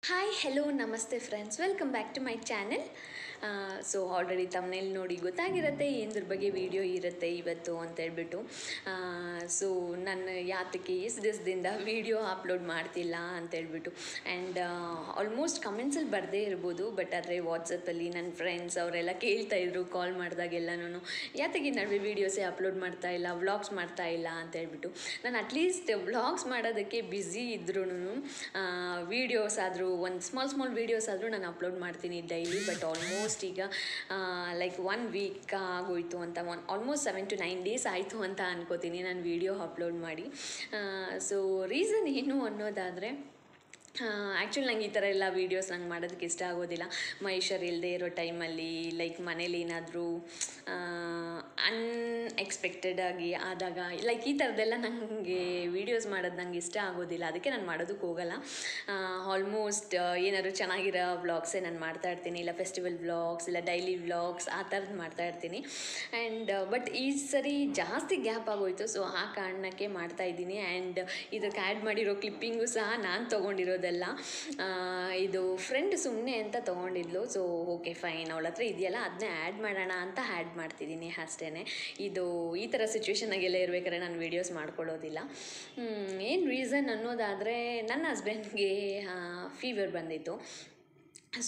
Hi hello ನಮಸ್ತೆ friends, welcome back to my channel. So already ತಮ್ಮನೇಲಿ ನೋಡಿ ಗೊತ್ತಾಗಿರುತ್ತೆ ಏನದ್ರ ಬಗ್ಗೆ ವಿಡಿಯೋ ಇರುತ್ತೆ ಇವತ್ತು ಅಂತೇಳ್ಬಿಟ್ಟು. ಸೊ ನಾನು ಯಾತಕ್ಕೆ ಎಷ್ಟು ದಿವಸದಿಂದ ವಿಡಿಯೋ ಅಪ್ಲೋಡ್ ಮಾಡ್ತಿಲ್ಲ ಅಂತೇಳ್ಬಿಟ್ಟು. ಆ್ಯಂಡ್ ಆಲ್ಮೋಸ್ಟ್ ಕಮೆಂಟ್ಸಲ್ಲಿ ಬರದೇ ಇರ್ಬೋದು, ಬಟ್ ಆದರೆ ವಾಟ್ಸಪ್ಪಲ್ಲಿ ನನ್ನ ಫ್ರೆಂಡ್ಸ್ ಅವರೆಲ್ಲ ಕೇಳ್ತಾಯಿದ್ರು ಕಾಲ್ ಮಾಡಿದಾಗೆಲ್ಲನೂ, ಯಾತಕ್ಕೆ ಈ ನಡುವೆ ವೀಡಿಯೋಸೇ ಅಪ್ಲೋಡ್ ಮಾಡ್ತಾ ಇಲ್ಲ, ವ್ಲಾಗ್ಸ್ ಮಾಡ್ತಾ ಇಲ್ಲ ಅಂತೇಳ್ಬಿಟ್ಟು. ನಾನು ಅಟ್ಲೀಸ್ಟ್ ವ್ಲಾಗ್ಸ್ ಮಾಡೋದಕ್ಕೆ ಬ್ಯುಸಿ ಇದ್ರೂ ವೀಡಿಯೋಸ್ ಆದರೂ ಒಂದು ಸ್ಮಾಲ್ ವೀಡಿಯೋಸ್ ಆದರೂ ನಾನು ಅಪ್ಲೋಡ್ ಮಾಡ್ತೀನಿ ಡೈಲಿ. ಬಟ್ ಆಲ್ಮೋಸ್ಟ್ ಈಗ ಲೈಕ್ 1 ವೀಕ್ ಆಗೋಯಿತು ಅಂತ, ಆಲ್ಮೋಸ್ಟ್ 7 to 9 ಡೇಸ್ ಆಯಿತು ಅಂತ ಅನ್ಕೋತೀನಿ ನಾನು ವೀಡಿಯೋ ಅಪ್ಲೋಡ್ ಮಾಡಿ. ಸೊ ರೀಸನ್ ಏನು ಅನ್ನೋದಾದರೆ, ಆ್ಯಕ್ಚುಲಿ ನಂಗೆ ಈ ಥರ ಎಲ್ಲ ವೀಡಿಯೋಸ್ ನಂಗೆ ಮಾಡೋದಕ್ಕೆ ಇಷ್ಟ ಆಗೋದಿಲ್ಲ. ಮಹೇಶರ್ ಇಲ್ಲದೆ ಇರೋ ಟೈಮಲ್ಲಿ ಲೈಕ್ ಮನೇಲಿ ಏನಾದರೂ ಅನ್ಎಕ್ಸ್ಪೆಕ್ಟೆಡ್ ಆಗಿ ಆದಾಗ ಲೈಕ್ ಈ ಥರದ್ದೆಲ್ಲ ನನಗೆ ವೀಡಿಯೋಸ್ ಮಾಡೋದು ನಂಗೆ ಇಷ್ಟ ಆಗೋದಿಲ್ಲ. ಅದಕ್ಕೆ ನಾನು ಮಾಡೋದಕ್ಕೆ ಹೋಗಲ್ಲ. ಆಲ್ಮೋಸ್ಟ್ ಏನಾದ್ರು ಚೆನ್ನಾಗಿರೋ ವ್ಲಾಗ್ಸೇ ನಾನು ಮಾಡ್ತಾಯಿರ್ತೀನಿ, ಇಲ್ಲ ಫೆಸ್ಟಿವಲ್ ವ್ಲಾಗ್ಸ್, ಇಲ್ಲ ಡೈಲಿ ವ್ಲಾಗ್ಸ್ ಆ ಥರದ್ದು ಮಾಡ್ತಾಯಿರ್ತೀನಿ. ಆ್ಯಂಡ್ ಬಟ್ ಈ ಸರಿ ಜಾಸ್ತಿ ಗ್ಯಾಪ್ ಆಗೋಯಿತು, ಸೊ ಆ ಕಾರಣಕ್ಕೆ ಮಾಡ್ತಾಯಿದ್ದೀನಿ. ಆ್ಯಂಡ್ ಇದಕ್ಕೆ ಆ್ಯಡ್ ಮಾಡಿರೋ ಕ್ಲಿಪ್ಪಿಂಗು ಸಹ ನಾನು ತೊಗೊಂಡಿರೋದೆಲ್ಲ. ಇದು ಫ್ರೆಂಡ್ ಸುಮ್ಮನೆ ಅಂತ ತೊಗೊಂಡಿದ್ಲು. ಸೊ ಓಕೆ ಫೈನ್, ಅವಳ ಹತ್ರ ಇದೆಯಲ್ಲ ಅದನ್ನೇ ಆ್ಯಡ್ ಮಾಡೋಣ ಅಂತ ಆ್ಯಡ್ ಮಾಡ್ತಿದ್ದೀನಿ ಅಷ್ಟೇ. ಇದು ಈ ಥರ ಸಿಚುವೇಷನಾಗೆಲ್ಲ ಇರಬೇಕಾದ್ರೆ ನಾನು ವೀಡಿಯೋಸ್ ಮಾಡ್ಕೊಳ್ಳೋದಿಲ್ಲ. ಏನು ರೀಸನ್ ಅನ್ನೋದಾದರೆ, ನನ್ನ ಹಸ್ಬೆಂಡ್ಗೆ ಫೀವರ್ ಬಂದಿತ್ತು.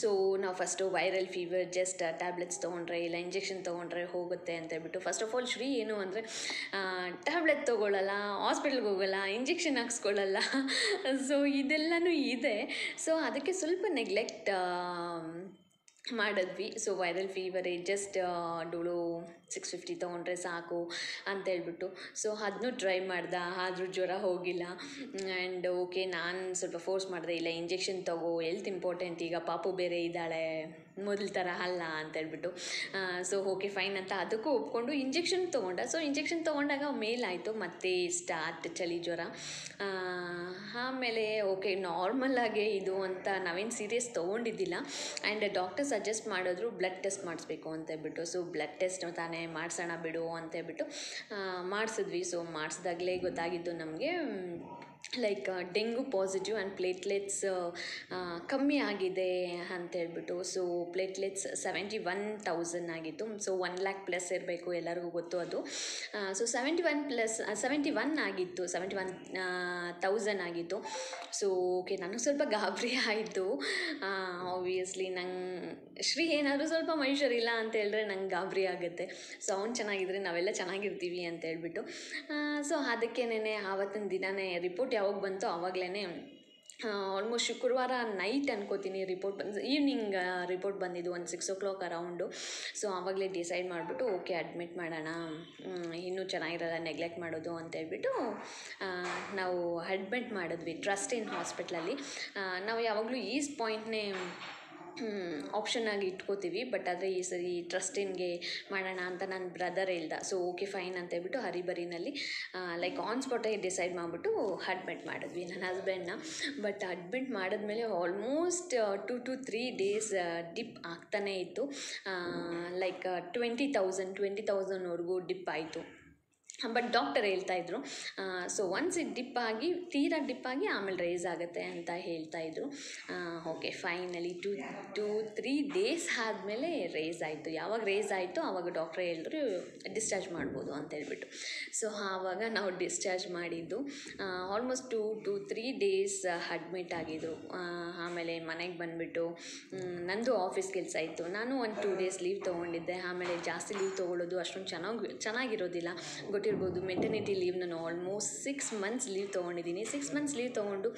ಸೊ ನಾವು first viral fever just tablets ತೊಗೊಂಡ್ರೆ ಇಲ್ಲ ಇಂಜೆಕ್ಷನ್ ತೊಗೊಂಡ್ರೆ ಹೋಗುತ್ತೆ ಅಂತೇಳ್ಬಿಟ್ಟು, ಫಸ್ಟ್ ಆಫ್ ಆಲ್ ಶ್ರೀ ಏನು ಅಂದರೆ ಟ್ಯಾಬ್ಲೆಟ್ ತೊಗೊಳ್ಳಲ್ಲ, ಹಾಸ್ಪಿಟ್ಲ್ಗೆ ಹೋಗಲ್ಲ, ಇಂಜೆಕ್ಷನ್ ಹಾಕ್ಸ್ಕೊಳ್ಳಲ್ಲ. ಸೊ ಇದೆಲ್ಲನೂ ಇದೆ. ಸೊ ಅದಕ್ಕೆ ಸ್ವಲ್ಪ ನೆಗ್ಲೆಕ್ಟ್ ಮಾಡಿದ್ವಿ. ಸೊ ವೈರಲ್ ಫೀವರೇ ಜಸ್ಟ್ ಡೋಲೋ 650 ತೊಗೊಂಡ್ರೆ ಸಾಕು ಅಂತೇಳ್ಬಿಟ್ಟು. ಸೊ ಅದನ್ನೂ ಟ್ರೈ ಮಾಡ್ದೆ, ಆದರೂ ಜ್ವರ ಹೋಗಿಲ್ಲ. ಆ್ಯಂಡ್ ಓಕೆ, ನಾನು ಸ್ವಲ್ಪ ಫೋರ್ಸ್ ಮಾಡಿದೆ, ಇಲ್ಲ ಇಂಜೆಕ್ಷನ್ ತೊಗೋ, ಹೆಲ್ತ್ ಇಂಪಾರ್ಟೆಂಟ್, ಈಗ ಪಾಪು ಬೇರೆ ಇದ್ದಾಳೆ, ಮೊದಲ ಥರ ಅಲ್ಲ ಅಂತೇಳ್ಬಿಟ್ಟು. ಸೊ ಓಕೆ ಫೈನ್ ಅಂತ ಅದಕ್ಕೂ ಒಪ್ಕೊಂಡು ಇಂಜೆಕ್ಷನ್ ತೊಗೊಂಡೆ. ಸೊ ಇಂಜೆಕ್ಷನ್ ತೊಗೊಂಡಾಗ ಮೇಲಾಯಿತು, ಮತ್ತೆ ಸ್ಟಾರ್ಟ್ ಚಳಿ ಜ್ವರ. ಆಮೇಲೆ ಓಕೆ ನಾರ್ಮಲ್ಲಾಗೆ ಇದು ಅಂತ ನಾವೇನು ಸೀರಿಯಸ್ ತೊಗೊಂಡಿದ್ದಿಲ್ಲ. ಆ್ಯಂಡ್ ಡಾಕ್ಟರ್ ಸಜೆಸ್ಟ್ ಮಾಡಿದ್ರು ಬ್ಲಡ್ ಟೆಸ್ಟ್ ಮಾಡಿಸ್ಬೇಕು ಅಂತೇಳ್ಬಿಟ್ಟು. ಸೊ ಬ್ಲಡ್ ಟೆಸ್ಟ್ ತಾನೇ ಮಾಡಿಸೋಣ ಬಿಡು ಅಂತೇಳ್ಬಿಟ್ಟು ಮಾಡಿಸಿದ್ವಿ. ಸೊ ಮಾಡಿಸಿದಾಗಲೇ ಗೊತ್ತಾಗಿದ್ದು ನಮಗೆ like dengue positive and platelets ಕಮ್ಮಿ ಆಗಿದೆ ಅಂತೇಳ್ಬಿಟ್ಟು. ಸೊ ಪ್ಲೇಟ್ಲೆಟ್ಸ್ 71,000 ಆಗಿತ್ತು. ಸೊ 1 lakh ಪ್ಲಸ್ ಇರಬೇಕು, ಎಲ್ಲರಿಗೂ ಗೊತ್ತು ಅದು. ಸೊ 71 ಆಗಿತ್ತು, 71,000 ಆಗಿತ್ತು. ಸೊ ಓಕೆ, ನನಗೆ ಸ್ವಲ್ಪ ಗಾಬರಿ ಆಯಿತು. ಆಬ್ವಿಯಸ್ಲಿ ನಂಗೆ ಶ್ರೀ ಏನಾದರೂ ಸ್ವಲ್ಪ ಮನುಷ್ಯರಿಲ್ಲ ಅಂತ ಹೇಳಿದ್ರೆ ನಂಗೆ ಗಾಬರಿ ಆಗುತ್ತೆ. ಸೊ ಅವ್ನು ಚೆನ್ನಾಗಿದ್ರೆ ನಾವೆಲ್ಲ ಚೆನ್ನಾಗಿರ್ತೀವಿ ಅಂತೇಳ್ಬಿಟ್ಟು. ಸೊ ಅದಕ್ಕೇನೆ ಆವತ್ತಿನ ದಿನವೇ ರಿಪೋರ್ಟ್ ಯಾವಾಗ ಬಂತೋ ಆವಾಗಲೇ, ಆಲ್ಮೋಸ್ಟ್ ಶುಕ್ರವಾರ ನೈಟ್ ಅನ್ಕೋತೀನಿ ರಿಪೋರ್ಟ್ ಈವ್ನಿಂಗ್ ರಿಪೋರ್ಟ್ ಬಂದಿದ್ದು, ಒಂದು 6 o'clock ಅರೌಂಡು. ಸೊ ಆವಾಗಲೇ ಡಿಸೈಡ್ ಮಾಡಿಬಿಟ್ಟು ಓಕೆ ಅಡ್ಮಿಟ್ ಮಾಡೋಣ, ಇನ್ನೂ ಚೆನ್ನಾಗಿರಲ್ಲ ನೆಗ್ಲೆಕ್ಟ್ ಮಾಡೋದು ಅಂತೇಳ್ಬಿಟ್ಟು ನಾವು ಅಡ್ಮಿಟ್ ಮಾಡಿದ್ವಿ ಟ್ರಸ್ಟಿನ್ ಹಾಸ್ಪಿಟ್ಲಲ್ಲಿ. ನಾವು ಯಾವಾಗಲೂ ಈಸ್ಟ್ ಪಾಯಿಂಟ್ನೇ ಆಪ್ಷನ್ ಆಗಿ ಇಟ್ಕೋತೀವಿ, ಬಟ್ ಆದರೆ ಈ ಸರಿ ಟ್ರಸ್ಟಿನ್ಗೆ ಮಾಡೋಣ ಅಂತ ನನ್ನ ಬ್ರದರ್ ಹೇಳ್ದ. ಸೊ ಓಕೆ ಫೈನ್ ಅಂತೇಳ್ಬಿಟ್ಟು ಹರಿಬರಿನಲ್ಲಿ ಲೈಕ್ ಆನ್ ಸ್ಪಾಟಾಗಿ ಡಿಸೈಡ್ ಮಾಡಿಬಿಟ್ಟು ಅಡ್ಮಿಟ್ ಮಾಡಿದ್ವಿ ನನ್ನ ಹಸ್ಬೆಂಡ್ನ. ಬಟ್ ಅಡ್ಮಿಟ್ ಮಾಡಿದ್ಮೇಲೆ ಆಲ್ಮೋಸ್ಟ್ 2 to 3 days ಡಿಪ್ ಆಗ್ತಾನೇ ಇತ್ತು. ಲೈಕ್ 20,000ವರೆಗೂ ಡಿಪ್ ಆಯಿತು. ಬಟ್ ಡಾಕ್ಟರ್ ಹೇಳ್ತಾಯಿದ್ರು, ಸೊ ಒನ್ಸ್ ಇದು ತೀರಾ ಡಿಪ್ ಆಗಿ ಆಮೇಲೆ ರೈಸ್ ಆಗುತ್ತೆ ಅಂತ ಹೇಳ್ತಾಯಿದ್ರು. ಓಕೆ ಫೈನಲಿ 2-3 days ಆದಮೇಲೆ ರೇಸ್ ಆಯಿತು. ಯಾವಾಗ ರೇಸ್ ಆಯಿತು ಆವಾಗ ಡಾಕ್ಟ್ರೇ ಹೇಳಿದ್ರು ಡಿಸ್ಚಾರ್ಜ್ ಮಾಡ್ಬೋದು ಅಂತೇಳ್ಬಿಟ್ಟು. ಸೊ ಆವಾಗ ನಾವು ಡಿಸ್ಚಾರ್ಜ್ ಮಾಡಿದ್ದು. ಆಲ್ಮೋಸ್ಟ್ 2 to 3 days ಅಡ್ಮಿಟ್ ಆಗಿದ್ದು. ಆಮೇಲೆ ಮನೆಗೆ ಬಂದುಬಿಟ್ಟು ನಂದು ಆಫೀಸ್ ಕೆಲಸ ಇತ್ತು, ನಾನು ಒಂದು 2 days ಲೀವ್ ತೊಗೊಂಡಿದ್ದೆ. ಆಮೇಲೆ ಜಾಸ್ತಿ ಲೀವ್ ತೊಗೊಳ್ಳೋದು ಅಷ್ಟೊಂದು ಚೆನ್ನಾಗಿರೋದಿಲ್ಲ. ಗೊತ್ತಿರ್ಬೋದು, ಮೆಟರ್ನಿಟಿ ಲೀವ್ ನಾನು ಆಲ್ಮೋಸ್ಟ್ 6 months ಲೀವ್ ತೊಗೊಂಡಿದ್ದೀನಿ. 6 months ಲೀವ್ ತೊಗೊಂಡು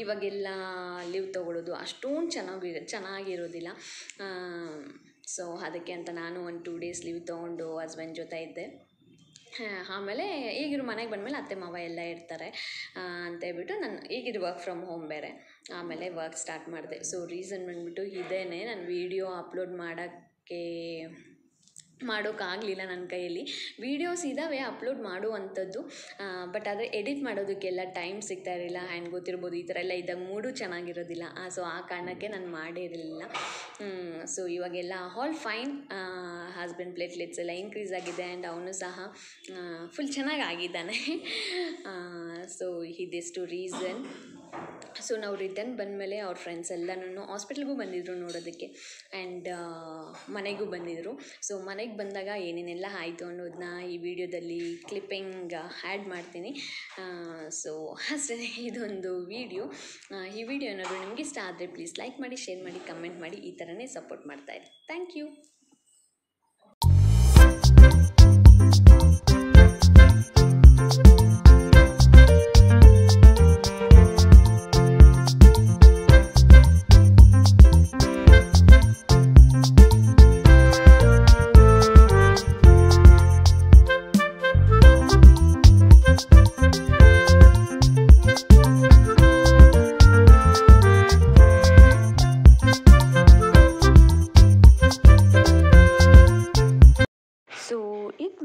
ಇವಾಗೆಲ್ಲ ಲೀವ್ ತೊಗೊಳ್ಳೋದು ಅಷ್ಟೊಂದು ಚೆನ್ನಾಗಿರೋದಿಲ್ಲ. ಸೊ ಅದಕ್ಕೆ ಅಂತ ನಾನು ಒಂದು 2 days ಲೀವ್ ತೊಗೊಂಡು ಹಸ್ಬೆಂಡ್ ಜೊತೆ ಇದ್ದೆ. ಆಮೇಲೆ ಈಗಿರು ಮನೆಗೆ ಬಂದಮೇಲೆ ಅತ್ತೆ ಮಾವ ಎಲ್ಲ ಇರ್ತಾರೆ ಅಂತೇಳ್ಬಿಟ್ಟು ನಾನು ಈಗಿರು ವರ್ಕ್ ಫ್ರಮ್ ಹೋಮ್ ಬೇರೆ, ಆಮೇಲೆ ವರ್ಕ್ ಸ್ಟಾರ್ಟ್ ಮಾಡಿದೆ. ಸೊ ರೀಸನ್ ಬಂದುಬಿಟ್ಟು ಇದೇನೆ, ನಾನು ವೀಡಿಯೋ ಅಪ್ಲೋಡ್ ಮಾಡೋಕ್ಕಾಗಲಿಲ್ಲ ನನ್ನ ಕೈಯಲ್ಲಿ. ವೀಡಿಯೋಸ್ ಇದ್ದಾವೆ ಅಪ್ಲೋಡ್ ಮಾಡುವಂಥದ್ದು, ಬಟ್ ಆದರೆ ಎಡಿಟ್ ಮಾಡೋದಕ್ಕೆಲ್ಲ ಟೈಮ್ ಸಿಗ್ತಾ ಇರಲಿಲ್ಲ. ಆ್ಯಂಡ್ ಗೊತ್ತಿರ್ಬೋದು ಈ ಥರ ಎಲ್ಲ ಇದ್ದಾಗ ಮೂಡು ಚೆನ್ನಾಗಿರೋದಿಲ್ಲ. ಸೊ ಆ ಕಾರಣಕ್ಕೆ ನಾನು ಮಾಡಿರಲಿಲ್ಲ. ಸೊ ಇವಾಗೆಲ್ಲ ಆಲ್ ಫೈನ್. ಹಸ್ಬೆಂಡ್ ಪ್ಲೇಟ್ಲೆಟ್ಸ್ ಎಲ್ಲ ಇನ್ಕ್ರೀಸ್ ಆಗಿದೆ ಆ್ಯಂಡ್ ಅವನು ಸಹ ಫುಲ್ ಚೆನ್ನಾಗಿ ಆಗಿದ್ದಾನೆ. ಸೊ ಇದಿಷ್ಟು ರೀಸನ್. ಸೊ ನಾವು ರಿಟರ್ನ್ ಬಂದಮೇಲೆ ಅವ್ರ ಫ್ರೆಂಡ್ಸ್ ಎಲ್ಲನೂ ಹಾಸ್ಪಿಟ್ಲಿಗೂ ಬಂದಿದ್ದರು ನೋಡೋದಕ್ಕೆ ಆ್ಯಂಡ್ ಮನೆಗೂ ಬಂದಿದ್ದರು. ಸೊ ಮನೆಗೆ ಬಂದಾಗ ಏನೇನೆಲ್ಲ ಆಯಿತು ಅನ್ನೋದನ್ನ ಈ ವಿಡಿಯೋದಲ್ಲಿ ಕ್ಲಿಪ್ಪಿಂಗ್ ಆ್ಯಡ್ ಮಾಡ್ತೀನಿ. ಸೊ ಅಷ್ಟೇ, ಇದೊಂದು ವಿಡಿಯೋ. ಈ ವಿಡಿಯೋ ಏನಾದರೂ ನಿಮಗೆ ಇಷ್ಟ ಆದರೆ ಪ್ಲೀಸ್ ಲೈಕ್ ಮಾಡಿ, ಶೇರ್ ಮಾಡಿ, ಕಮೆಂಟ್ ಮಾಡಿ. ಈ ಥರನೇ ಸಪೋರ್ಟ್ ಮಾಡ್ತಾಯಿರಿ. Thank you.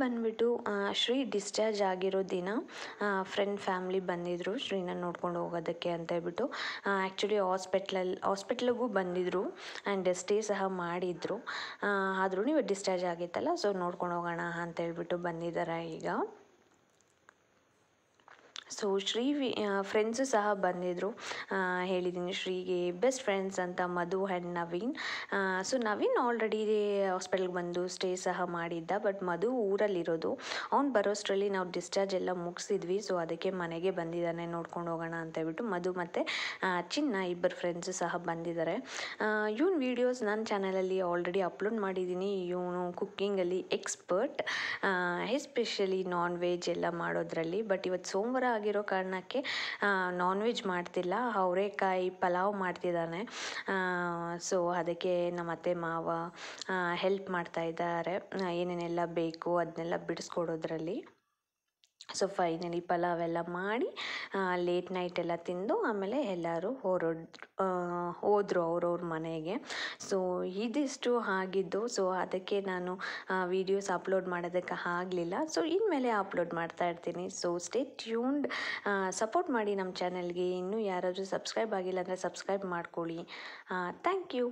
ಬಂದುಬಿಟ್ಟು ಶ್ರೀ ಡಿಸ್ಚಾರ್ಜ್ ಆಗಿರೋ ದಿನ ಫ್ರೆಂಡ್ ಫ್ಯಾಮ್ಲಿ ಬಂದಿದ್ದರು ಶ್ರೀನ ನೋಡ್ಕೊಂಡು ಹೋಗೋದಕ್ಕೆ ಅಂತ ಹೇಳ್ಬಿಟ್ಟು. ಆ್ಯಕ್ಚುಲಿ ಹಾಸ್ಪಿಟ್ಲಿಗೂ ಬಂದಿದ್ದರು ಆ್ಯಂಡ್ ಸ್ಟೇ ಸಹ ಮಾಡಿದರು. ಆದ್ರೂ ಇವತ್ತು ಡಿಸ್ಚಾರ್ಜ್ ಆಗಿತ್ತಲ್ಲ, ಸೊ ನೋಡ್ಕೊಂಡು ಹೋಗೋಣ ಅಂತ ಹೇಳ್ಬಿಟ್ಟು ಬಂದಿದ್ದಾರೆ ಈಗ. ಸೊ ಶ್ರೀ ಫ್ರೆಂಡ್ಸು ಸಹ ಬಂದಿದ್ದರು. ಹೇಳಿದ್ದೀನಿ ಶ್ರೀಗೆ ಬೆಸ್ಟ್ ಫ್ರೆಂಡ್ಸ್ ಅಂತ Madhu and Naveen. So Naveen already ಹಾಸ್ಪಿಟಲ್ಗೆ ಬಂದು ಸ್ಟೇ ಸಹ ಮಾಡಿದ್ದ, ಬಟ್ ಮಧು ಊರಲ್ಲಿರೋದು. ಅವ್ನು ಬರೋಷ್ಟರಲ್ಲಿ ನಾವು ಡಿಸ್ಚಾರ್ಜ್ ಎಲ್ಲ ಮುಗಿಸಿದ್ವಿ. ಸೊ ಅದಕ್ಕೆ ಮನೆಗೆ ಬಂದಿದ್ದಾನೆ, ನೋಡ್ಕೊಂಡು ಹೋಗೋಣ ಅಂತ ಹೇಳ್ಬಿಟ್ಟು. ಮಧು ಮತ್ತು ಚಿನ್ನ ಇಬ್ಬರು ಫ್ರೆಂಡ್ಸು ಸಹ ಬಂದಿದ್ದಾರೆ. ಇವನ ವೀಡಿಯೋಸ್ ನನ್ನ ಚಾನಲಲ್ಲಿ ಆಲ್ರೆಡಿ ಅಪ್ಲೋಡ್ ಮಾಡಿದ್ದೀನಿ. ಇವನು ಕುಕ್ಕಿಂಗಲ್ಲಿ ಎಕ್ಸ್ಪರ್ಟ್, ಎಸ್ಪೆಷಲಿ ನಾನ್ ವೆಜ್ ಎಲ್ಲ ಮಾಡೋದ್ರಲ್ಲಿ. ಬಟ್ ಇವತ್ತು ಸೋಮವಾರ ಆಗಿರೋ ಕಾರಣಕ್ಕೆ ನಾನ್ ವೆಜ್ ಮಾಡ್ತಿಲ್ಲ, ಅವರೆಕಾಯಿ ಪಲಾವ್ ಮಾಡ್ತಿದ್ದಾನೆ. ಸೊ ಅದಕ್ಕೆ ನಮ್ಮ ಅತ್ತೆ ಮಾವ ಹೆಲ್ಪ್ ಮಾಡ್ತಾ ಇದ್ದಾರೆ, ಏನೇನೆಲ್ಲ ಬೇಕು ಅದನ್ನೆಲ್ಲ ಬಿಡಿಸ್ಕೊಡೋದ್ರಲ್ಲಿ. ಸೊ ಫೈನಲಿ ಪಲಾವ್ ಎಲ್ಲ ಮಾಡಿ ಲೇಟ್ ನೈಟ್ ಎಲ್ಲ ತಿಂದು ಆಮೇಲೆ ಎಲ್ಲರೂ ಹೋದರು ಅವ್ರವ್ರ ಮನೆಗೆ. ಸೊ ಇದಿಷ್ಟು ಆಗಿದ್ದು. ಸೊ ಅದಕ್ಕೆ ನಾನು ವೀಡಿಯೋಸ್ ಅಪ್ಲೋಡ್ ಮಾಡೋದಕ್ಕೆ ಆಗಲಿಲ್ಲ. ಸೊ ಇನ್ಮೇಲೆ ಅಪ್ಲೋಡ್ ಮಾಡ್ತಾ ಇರ್ತೀನಿ. ಸೊ ಸ್ಟೇ ಟ್ಯೂನ್ಡ್, ಸಪೋರ್ಟ್ ಮಾಡಿ ನಮ್ಮ ಚಾನಲ್ಗೆ. ಇನ್ನೂ ಯಾರಾದರೂ ಸಬ್ಸ್ಕ್ರೈಬ್ ಆಗಿಲ್ಲ ಅಂದರೆ ಸಬ್ಸ್ಕ್ರೈಬ್ ಮಾಡ್ಕೊಳ್ಳಿ. Thank you.